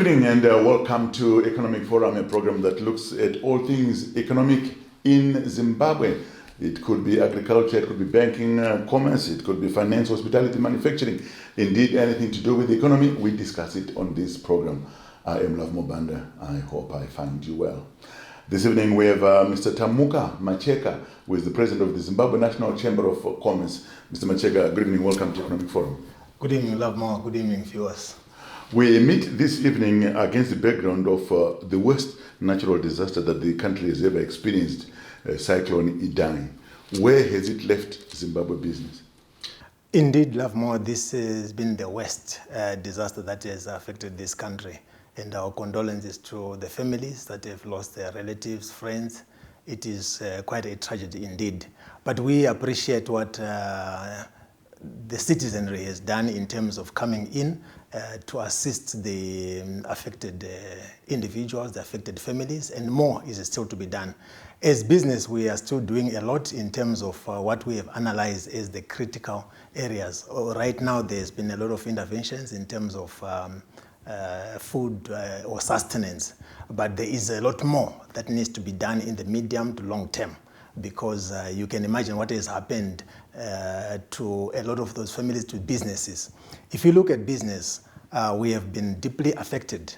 Good evening and welcome to Economic Forum, a program that looks at all things economic in Zimbabwe. It could be agriculture, it could be banking, commerce, it could be finance, hospitality, manufacturing. Indeed, anything to do with the economy, we discuss it on this program. I am Love Mobanda. I hope I find you well. This evening we have Mr. Tamuka Macheka, who is the president of the Zimbabwe National Chamber of Commerce. Mr. Macheka, good evening, welcome to Economic Forum. Good evening, Love Mo. Good evening, viewers. We meet this evening against the background of the worst natural disaster that the country has ever experienced, Cyclone Idai. Where has it left Zimbabwe business? Indeed, Love Mo, this has been the worst disaster that has affected this country. And our condolences to the families that have lost their relatives, friends. It is quite a tragedy indeed. But we appreciate what the citizenry has done in terms of coming in to assist the affected individuals, the affected families, and more is still to be done. As business, we are still doing a lot in terms of what we have analyzed as the critical areas. Right now, there's been a lot of interventions in terms of food or sustenance, but there is a lot more that needs to be done in the medium to long term, because you can imagine what has happened to a lot of those families, to businesses. If you look at business, we have been deeply affected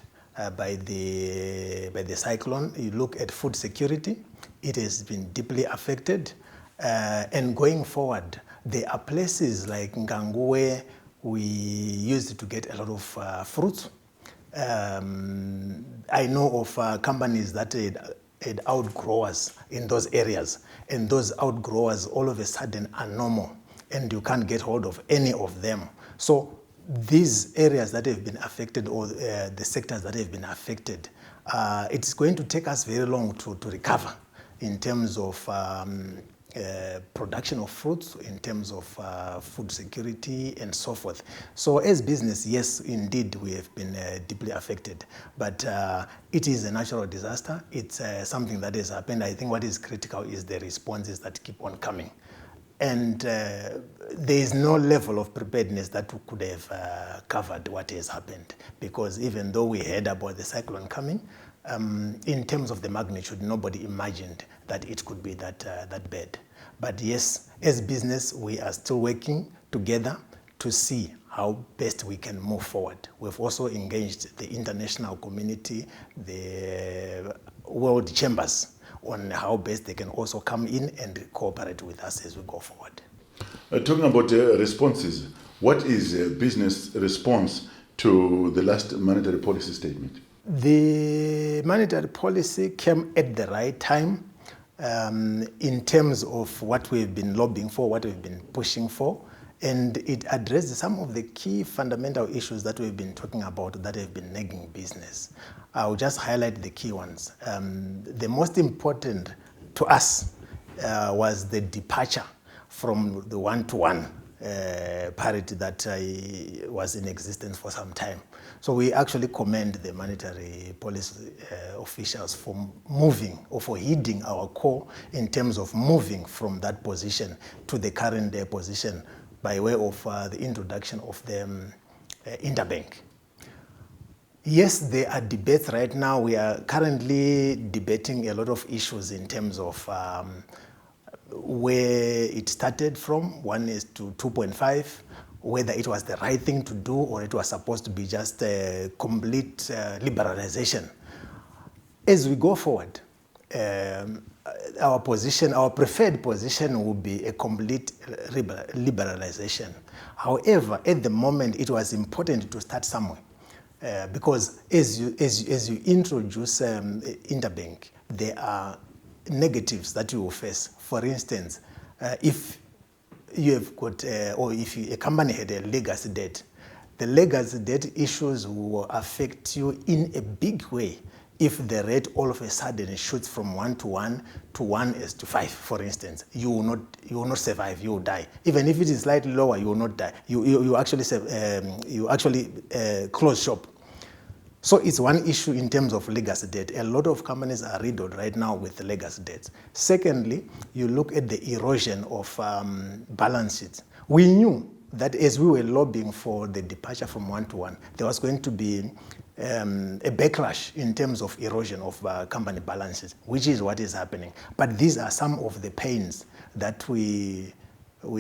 by the cyclone. You look at food security, it has been deeply affected. And going forward, there are places like Ngangu where we used to get a lot of fruits. I know of companies that had outgrowers in those areas, and those outgrowers all of a sudden are normal, and you can't get hold of any of them. So these areas that have been affected, or the sectors that have been affected, it's going to take us very long to recover in terms of production of fruits, in terms of food security and so forth. So as business, yes, indeed, we have been deeply affected, but it is a natural disaster. It's something that has happened. I think what is critical is the responses that keep on coming. And there is no level of preparedness that could have covered what has happened, because even though we heard about the cyclone coming, in terms of the magnitude, nobody imagined that it could be that bad. But yes, as business, we are still working together to see how best we can move forward. We've also engaged the international community, the world chambers, on how best they can also come in and cooperate with us as we go forward. Talking about responses, what is a business response to the last monetary policy statement? The monetary policy came at the right time in terms of what we've been lobbying for, what we've been pushing for, and it addressed some of the key fundamental issues that we've been talking about that have been nagging business. I'll just highlight the key ones. The most important to us was the departure from the one-to-one parity that was in existence for some time. So we actually commend the monetary policy officials for moving, or for heeding our call in terms of moving from that position to the current position by way of the introduction of the interbank. Yes, there are debates right now. We are currently debating a lot of issues in terms of where it started from. One is to 2.5, whether it was the right thing to do or it was supposed to be just a complete liberalization. As we go forward, our position, our preferred position will be a complete liberalization. However, at the moment, it was important to start somewhere. Because as you introduce interbank, there are negatives that you will face. For instance, if you have got, or if a company had a legacy debt, the legacy debt issues will affect you in a big way if the rate all of a sudden shoots from 1-to-1 to 1:5, for instance. You will not survive. You will die. Even if it is slightly lower, you will not die. You actually close shop. So it's one issue in terms of legacy debt. A lot of companies are riddled right now with legacy debts. Secondly, you look at the erosion of balance sheets. We knew that as we were lobbying for the departure from one-to-one, there was going to be a backlash in terms of erosion of company balances, which is what is happening. But these are some of the pains that we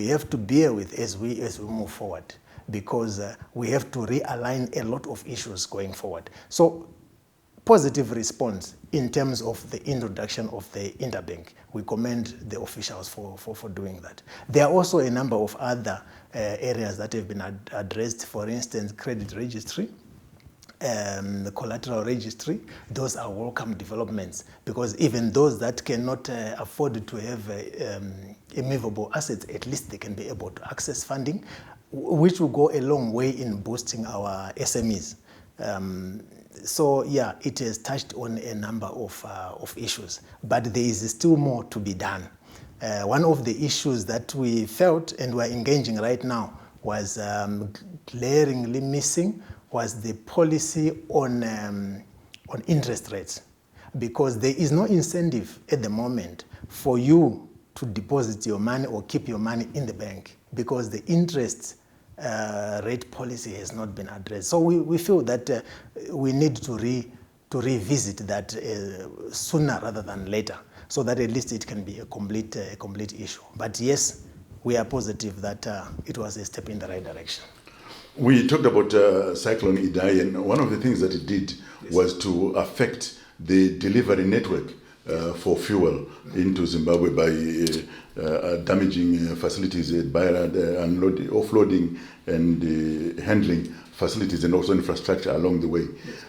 have to bear with as we move forward, because we have to realign a lot of issues going forward. So positive response in terms of the introduction of the interbank. We commend the officials for doing that. There are also a number of other areas that have been addressed, for instance, credit registry, the collateral registry. Those are welcome developments, because even those that cannot afford to have immovable assets, at least they can be able to access funding, which will go a long way in boosting our SMEs. So yeah, it has touched on a number of issues, but there is still more to be done. One of the issues that we felt and we're engaging right now was glaringly missing was the policy on interest rates, because there is no incentive at the moment for you to deposit your money or keep your money in the bank, because the interest rate policy has not been addressed. So we feel that we need to revisit that sooner rather than later, so that at least it can be a complete issue. But yes, we are positive that it was a step in the right direction. We talked about Cyclone Idai, and one of the things that it did was to affect the delivery network for fuel into Zimbabwe by damaging facilities, by offloading and handling facilities, and also infrastructure along the way. Yes.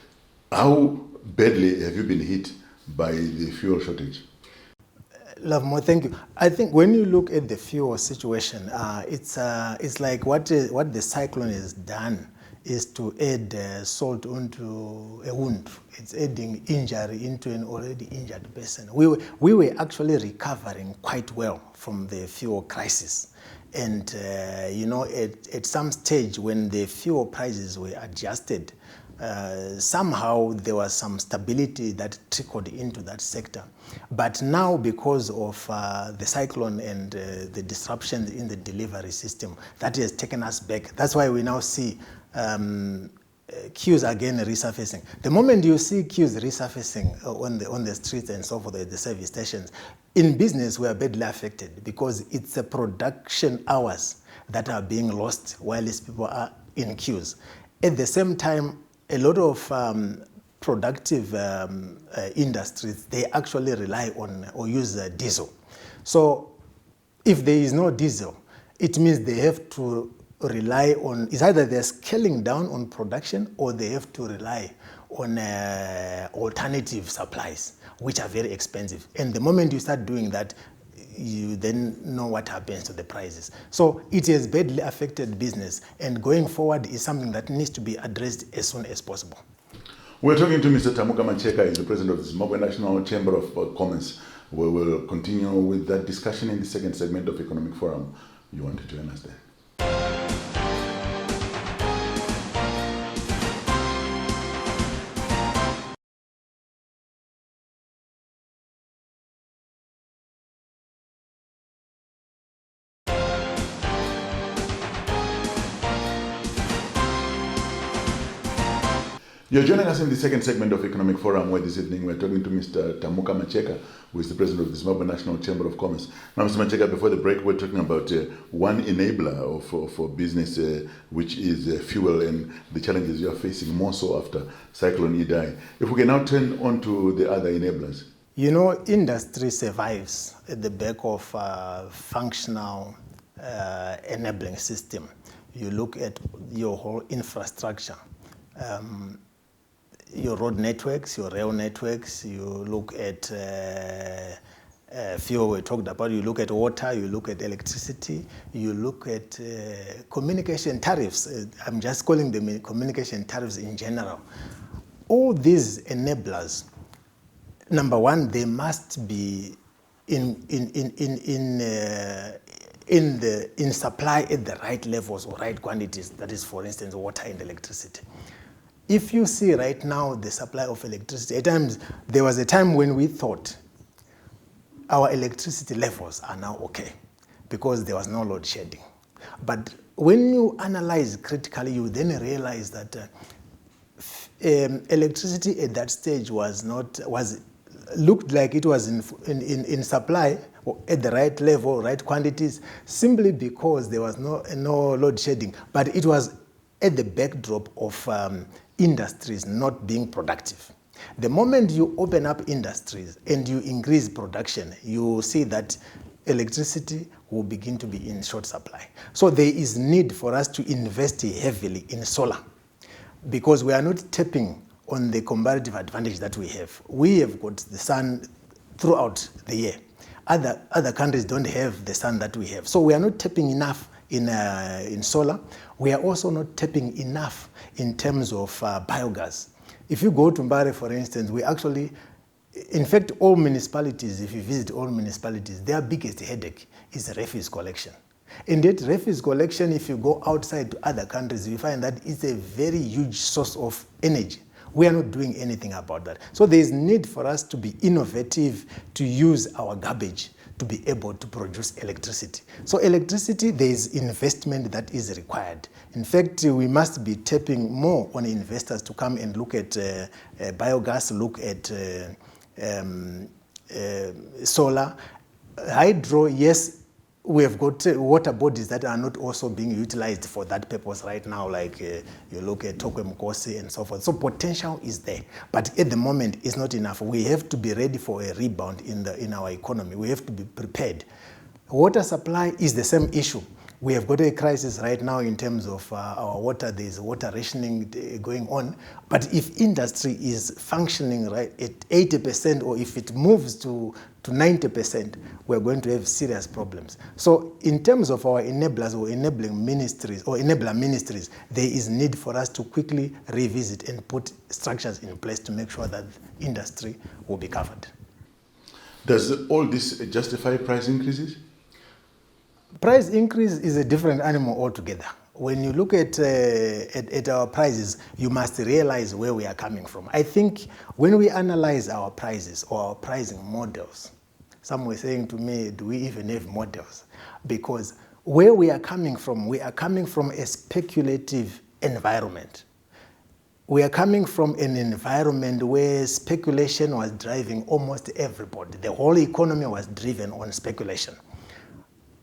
How badly have you been hit by the fuel shortage? Lovemo, thank you. I think when you look at the fuel situation, it's like what the cyclone has done is to add salt onto a wound. It's adding injury into an already injured person. We were actually recovering quite well from the fuel crisis. And, at some stage when the fuel prices were adjusted, somehow there was some stability that trickled into that sector. But now, because of the cyclone and the disruptions in the delivery system, that has taken us back. That's why we now see queues again resurfacing. The moment you see queues resurfacing on the streets and so forth, the service stations, in business we are badly affected, because it's the production hours that are being lost while these people are in queues. At the same time, a lot of productive industries, they actually rely on or use diesel. So if there is no diesel, it means they have to rely on, it's either they're scaling down on production or they have to rely on alternative supplies, which are very expensive. And the moment you start doing that, you then know what happens to the prices. So it has badly affected business, and going forward is something that needs to be addressed as soon as possible. We're talking to Mr. Tamuka Macheka, he's the president of the Zimbabwe National Chamber of Commerce. We will continue with that discussion in the second segment of Economic Forum. You want to join us there? You're joining us in the second segment of Economic Forum, where this evening we're talking to Mr. Tamuka Macheka, who is the president of the Zimbabwe National Chamber of Commerce. Now, Mr. Macheka, before the break, we're talking about one enabler for business, which is fuel, and the challenges you are facing more so after Cyclone Idai. If we can now turn on to the other enablers. You know, industry survives at the back of functional enabling system. You look at your whole infrastructure. Your road networks, your rail networks, you look at fuel we talked about, you look at water, you look at electricity, you look at communication tariffs. I'm just calling them communication tariffs in general. All these enablers, number one, they must be in supply at the right levels or right quantities. That is, for instance, water and electricity. If you see right now the supply of electricity, at times there was a time when we thought our electricity levels are now okay because there was no load shedding. But when you analyze critically, you then realize that electricity at that stage looked like it was in supply or at the right level, right quantities, simply because there was no load shedding. But it was at the backdrop of industries not being productive. The moment you open up industries and you increase production, you see that electricity will begin to be in short supply. So there is need for us to invest heavily in solar, because we are not tapping on the comparative advantage that we have. We have got the sun throughout the year. Other countries don't have the sun that we have. So we are not tapping enough in solar. We are also not tapping enough in terms of biogas. If you go to Mbare, for instance, we actually, in fact, all municipalities, if you visit all municipalities, their biggest headache is refuse collection. And yet refuse collection, if you go outside to other countries, you find that it's a very huge source of energy. We are not doing anything about that. So there is need for us to be innovative, to use our garbage to be able to produce electricity. So electricity, there is investment that is required. In fact, we must be tapping more on investors to come and look at biogas, look at solar. Hydro, yes, we have got water bodies that are not also being utilized for that purpose right now, like you look at Tokwe Mkosi and so forth. So potential is there, but at the moment it's not enough. We have to be ready for a rebound in our economy. We have to be prepared. Water supply is the same issue. We have got a crisis right now in terms of our water. There's water rationing going on. But if industry is functioning right at 80%, or if it moves to 90%, we're going to have serious problems. So in terms of our enablers or enabling ministries or enabler ministries, there is need for us to quickly revisit and put structures in place to make sure that industry will be covered. Does all this justify price increases? Price increase is a different animal altogether. When you look at our prices, you must realize where we are coming from. I think when we analyze our prices or our pricing models, some were saying to me, do we even have models? Because where we are coming from a speculative environment. We are coming from an environment where speculation was driving almost everybody. The whole economy was driven on speculation.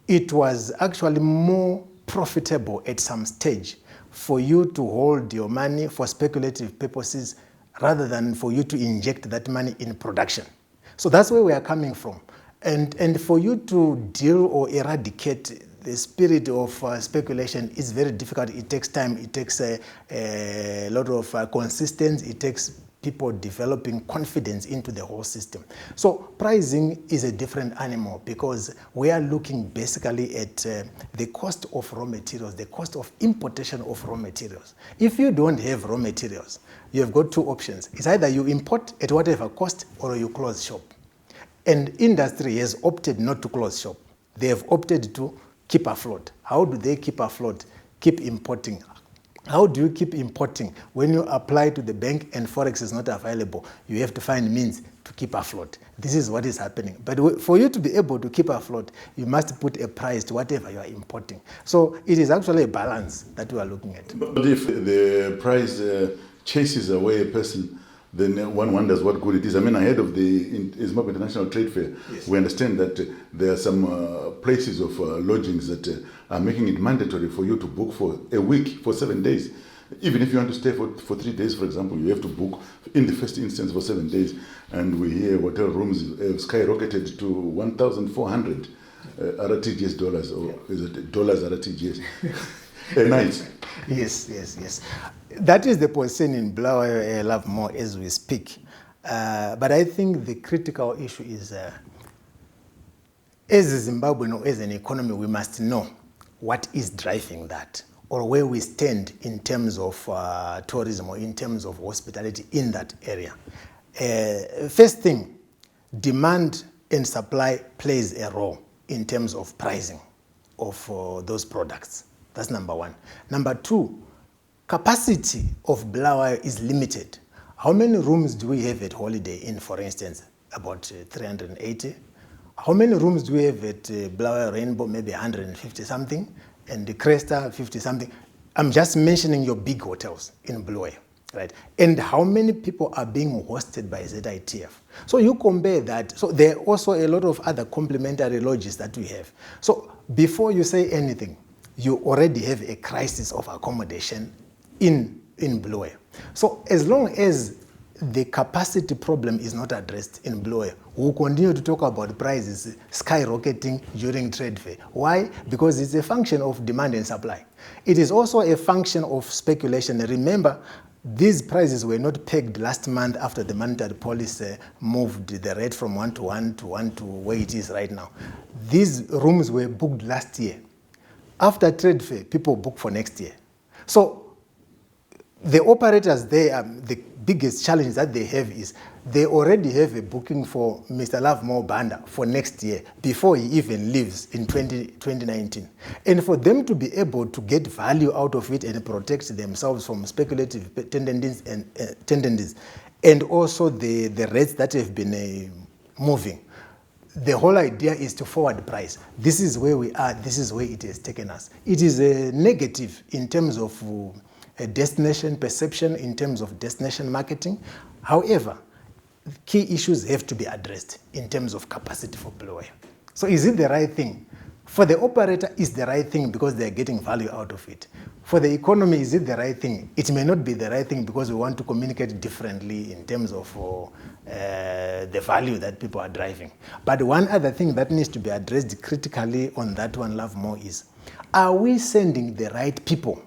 It was actually more profitable at some stage for you to hold your money for speculative purposes rather than for you to inject that money in production. So that's where we are coming from. And for you to deal or eradicate the spirit of speculation is very difficult. It takes time. It takes a lot of consistency. It takes people developing confidence into the whole system. So pricing is a different animal because we are looking basically at the cost of raw materials, the cost of importation of raw materials. If you don't have raw materials, you have got two options. It's either you import at whatever cost or you close shop. And industry has opted not to close shop. They have opted to keep afloat. How do they keep afloat? Keep importing. How do you keep importing? When you apply to the bank and Forex is not available, you have to find means to keep afloat. This is what is happening. But for you to be able to keep afloat, you must put a price to whatever you are importing. So it is actually a balance that we are looking at. But if the price chases away a person, then one wonders what good it is. I mean, ahead of the Zimbabwe International Trade Fair, yes, we understand that there are some places of lodgings that are making it mandatory for you to book for a week, for 7 days. Even if you want to stay for 3 days, for example, you have to book in the first instance for 7 days. And we hear hotel rooms have skyrocketed to 1,400 RTGS dollars, or is it dollars RTGS? A night. Yes. That is the position in Bulawayo Love More as we speak. But I think the critical issue is, as a Zimbabwean or as an economy, we must know what is driving that, or where we stand in terms of tourism or in terms of hospitality in that area. First thing, demand and supply plays a role in terms of pricing of those products. That's number one. Number two, capacity of Bulawayo is limited. How many rooms do we have at Holiday Inn, for instance? About 380. How many rooms do we have at Bulawayo Rainbow? Maybe 150 something. And the Cresta, 50 something. I'm just mentioning your big hotels in Bulawayo. right? And how many people are being hosted by ZITF? So you compare that. So there are also a lot of other complementary lodges that we have. So before you say anything, you already have a crisis of accommodation in Blue Air. So as long as the capacity problem is not addressed in Blue Air, we'll continue to talk about prices skyrocketing during trade fair. Why? Because it's a function of demand and supply. It is also a function of speculation. Remember, these prices were not pegged last month after the monetary policy moved the rate from 1 to 1 to 1 to where it is right now. These rooms were booked last year. After trade fair, people book for next year. So the operators there, the biggest challenge that they have is they already have a booking for Mr. Lovemore Banda for next year before he even leaves in 2019. And for them to be able to get value out of it and protect themselves from speculative tendencies and also the rates that have been moving, the whole idea is to forward price. This is where we are. This is where it has taken us. It is a negative in terms of a destination perception, in terms of destination marketing. However, key issues have to be addressed in terms of capacity for Blue Air. So is it the right thing? For the operator, it's the right thing because they're getting value out of it. For the economy, is it the right thing? It may not be the right thing because we want to communicate differently in terms of the value that people are driving. But one other thing that needs to be addressed critically on that one, Lovemore, is are we sending the right people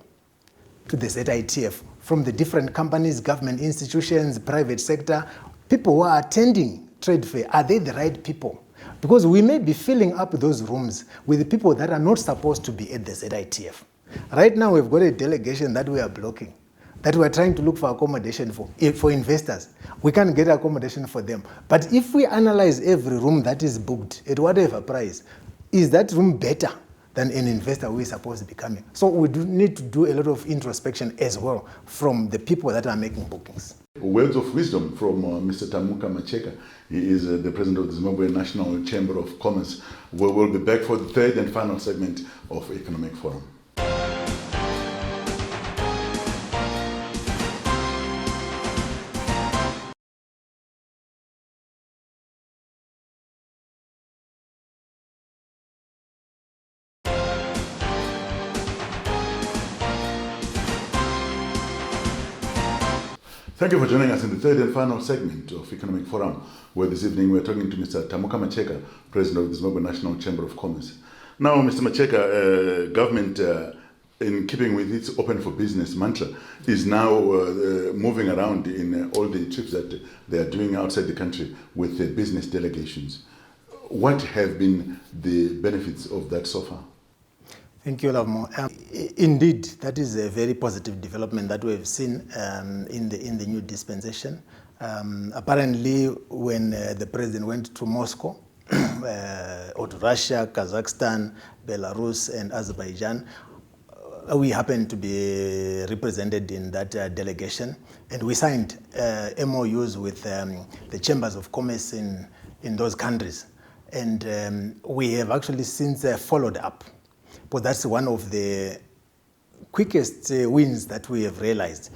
to the ZITF from the different companies, government institutions, private sector? People who are attending trade fair, are they the right people? Because we may be filling up those rooms with the people that are not supposed to be at the ZITF. Right now, we've got a delegation that we are blocking, that we are trying to look for accommodation for investors. We can't get accommodation for them. But if we analyze every room that is booked at whatever price, is that room better than an investor who is supposed to be coming? So we do need to do a lot of introspection as well from the people that are making bookings. Words of wisdom from Mr. Tamuka Macheka. He is the president of the Zimbabwe National Chamber of Commerce. We will be back for the third and final segment of Economic Forum. Thank you for joining us in the third and final segment of Economic Forum, where this evening we're talking to Mr. Tamuka Macheka, President of the Zimbabwe National Chamber of Commerce. Now, Mr. Macheka, government, in keeping with its open for business mantra, is now moving around in all the trips that they are doing outside the country with business delegations. What have been the benefits of that so far? Thank you, Lovemore. Indeed, that is a very positive development that we have seen in the new dispensation. Apparently, when the president went to Moscow, or to Russia, Kazakhstan, Belarus, and Azerbaijan, we happened to be represented in that delegation, and we signed MOUs with the chambers of commerce in those countries. And we have actually since followed up. But that's one of the quickest wins that we have realized.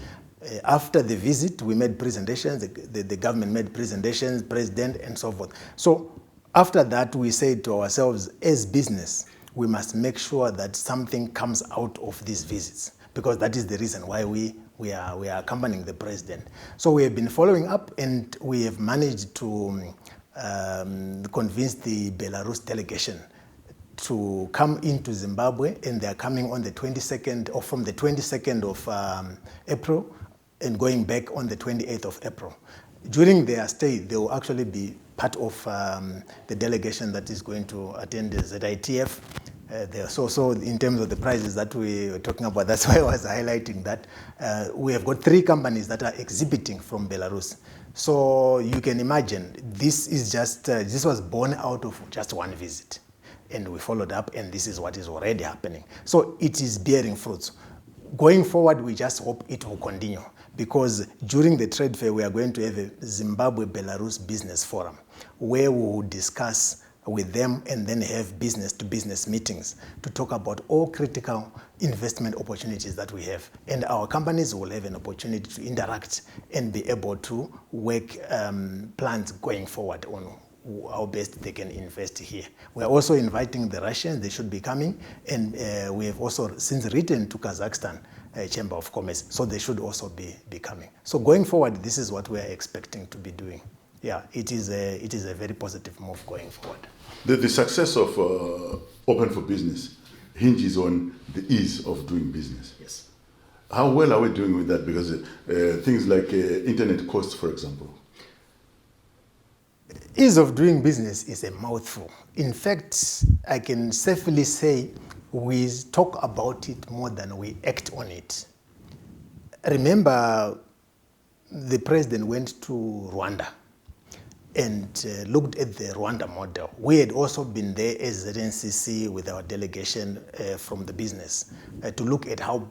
After the visit, we made presentations, the government made presentations, president, and so forth. So after that, we said to ourselves, as business, we must make sure that something comes out of these visits, because that is the reason why we are accompanying the president. So we have been following up, and we have managed to convince the Belarus delegation to come into Zimbabwe, and they are coming on the 22nd, or from the 22nd of April, and going back on the 28th of April. During their stay, they will actually be part of the delegation that is going to attend the ZITF. So in terms of the prizes that we were talking about, that's why I was highlighting that. We have got 3 companies that are exhibiting from Belarus. So you can imagine, this is just, this was born out of just one visit. And we followed up, and this is what is already happening. So it is bearing fruits. Going forward, we just hope it will continue, because during the trade fair, we are going to have a Zimbabwe-Belarus Business Forum, where we will discuss with them and then have business-to-business meetings to talk about all critical investment opportunities that we have. And our companies will have an opportunity to interact and be able to work plans going forward on how best they can invest here. We are also inviting the Russians, they should be coming, and we have also since written to Kazakhstan Chamber of Commerce, so they should also be coming. So going forward, this is what we are expecting to be doing. Yeah, it is a very positive move going forward. The success of Open for Business hinges on the ease of doing business. Yes. How well are we doing with that? Because things like internet costs, for example. Ease of doing business is a mouthful. In fact, I can safely say we talk about it more than we act on it. Remember, the president went to Rwanda and looked at the Rwanda model. We had also been there as ZNCC with our delegation from the business to look at how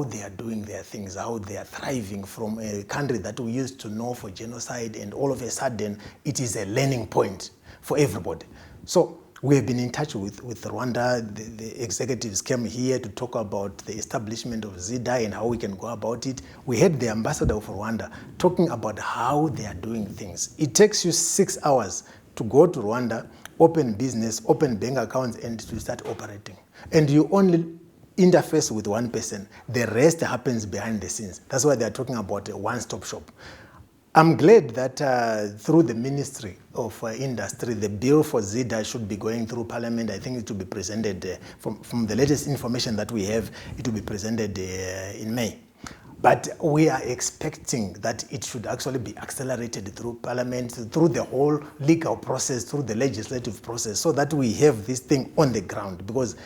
they are doing their things, how they are thriving from a country that we used to know for genocide, and all of a sudden it is a learning point for everybody. So we have been in touch with Rwanda. The executives came here to talk about the establishment of ZDI and how we can go about it. We had the ambassador of Rwanda talking about how they are doing things. It takes you 6 hours to go to Rwanda, open business, open bank accounts, and to start operating. And you only interface with one person. The rest happens behind the scenes. That's why they're talking about a one-stop shop. I'm glad that through the Ministry of Industry, the bill for ZDI should be going through Parliament. I think it will be presented, from the latest information that we have, it will be presented in May. But we are expecting that it should actually be accelerated through Parliament, through the whole legal process, through the legislative process, so that we have this thing on the ground, because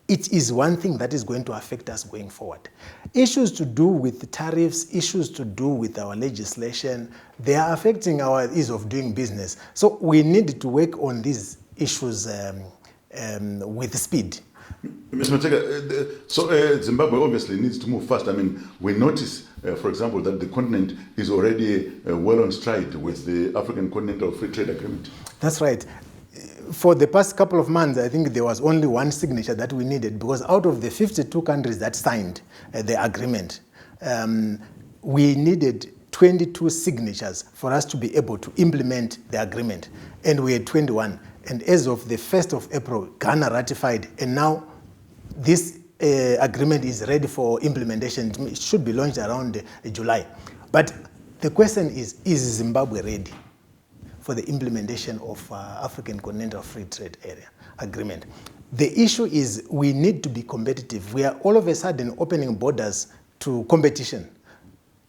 it is one thing that is going to affect us going forward. Issues to do with tariffs, issues to do with our legislation, they are affecting our ease of doing business. So we need to work on these issues with speed. Mr. Mateka, so Zimbabwe obviously needs to move fast. I mean, we notice, for example, that the continent is already well on stride with the African Continental Free Trade Agreement. That's right. For the past couple of months, I think there was only one signature that we needed, because out of the 52 countries that signed the agreement, we needed 22 signatures for us to be able to implement the agreement, and we had 21. And as of the 1st of April, Ghana ratified, and now this agreement is ready for implementation. It should be launched around July. But the question is Zimbabwe ready for the implementation of African Continental Free Trade Area Agreement? The issue is we need to be competitive. We are all of a sudden opening borders to competition.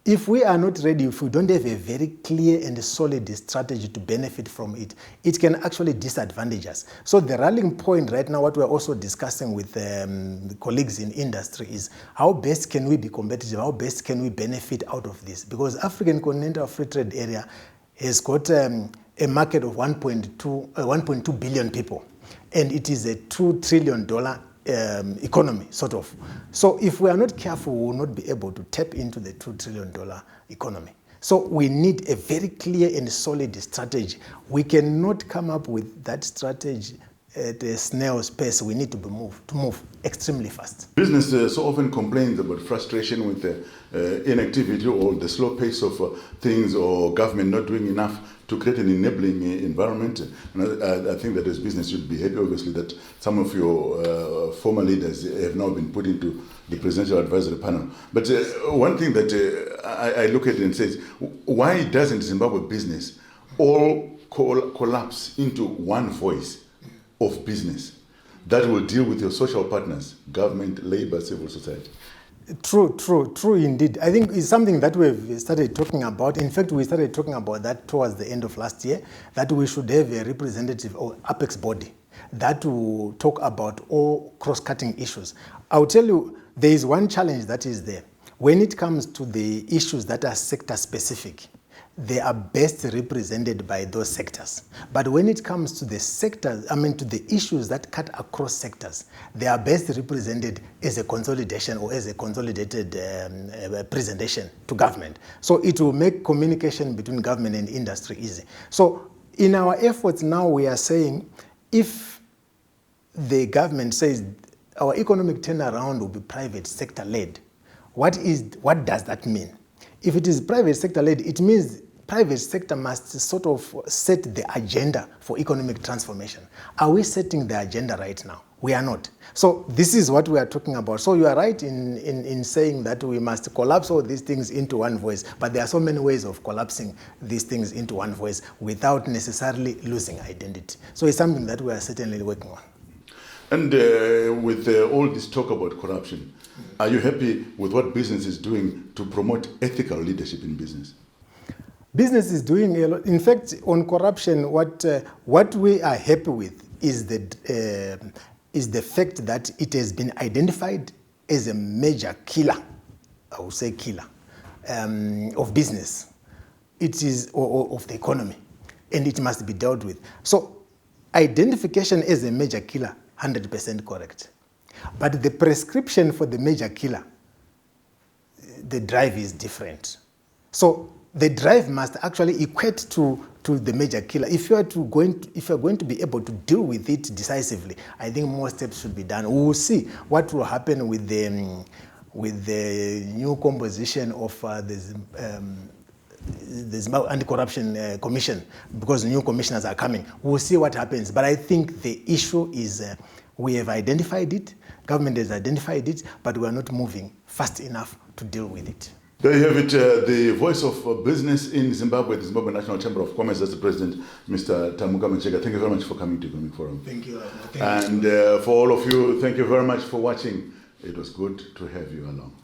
If we are not ready, if we don't have a very clear and solid strategy to benefit from it, it can actually disadvantage us. So the rallying point right now, what we're also discussing with the colleagues in industry, is how best can we be competitive, how best can we benefit out of this? Because African Continental Free Trade Area has got a market of 1.2 billion people, and it is a $2 trillion economy, sort of. So if we are not careful, we will not be able to tap into the $2 trillion economy. So we need a very clear and solid strategy. We cannot come up with that strategy at a snail's pace. We need to move extremely fast. Business so often complains about frustration with inactivity or the slow pace of things, or government not doing enough to create an enabling environment. And I think that as business you'd be happy, obviously, that some of your former leaders have now been put into the Presidential Advisory Panel. But one thing that I look at it and says, why doesn't Zimbabwe business all collapse into one voice of business that will deal with your social partners, government, labor, civil society? True indeed. I think it's something that we've started talking about. In fact, we started talking about that towards the end of last year, that we should have a representative or apex body that will talk about all cross-cutting issues. I'll tell you, there is one challenge that is there. When it comes to the issues that are sector-specific, they are best represented by those sectors. But when it comes to the sectors, to the issues that cut across sectors, they are best represented as a consolidation or as a consolidated presentation to government. So it will make communication between government and industry easy. So in our efforts now, we are saying if the government says our economic turnaround will be private sector led, what does that mean? If it is private sector led, it means private sector must sort of set the agenda for economic transformation. Are we setting the agenda right now? We are not. So this is what we are talking about. So you are right in saying that we must collapse all these things into one voice, but there are so many ways of collapsing these things into one voice without necessarily losing identity. So it's something that we are certainly working on. And with all this talk about corruption, are you happy with what business is doing to promote ethical leadership in business? Business is doing a lot. In fact, on corruption, what we are happy with is the fact that it has been identified as a major killer, I would say killer, of business. It is of the economy, and it must be dealt with. So identification as a major killer, 100% correct. But the prescription for the major killer, the drive is different. So the drive must actually equate to the major killer. If you are going to be able to deal with it decisively, I think more steps should be done. We will see what will happen with the new composition of the Anti-Corruption Commission, because new commissioners are coming. We'll see what happens. But I think the issue is we have identified it, government has identified it, but we are not moving fast enough to deal with it. There you have it, the voice of business in Zimbabwe, the Zimbabwe National Chamber of Commerce. That's the president, Mr. Tamuka Macheka. Thank you very much for coming to Economic Forum. Thank you. And for all of you, thank you very much for watching. It was good to have you along.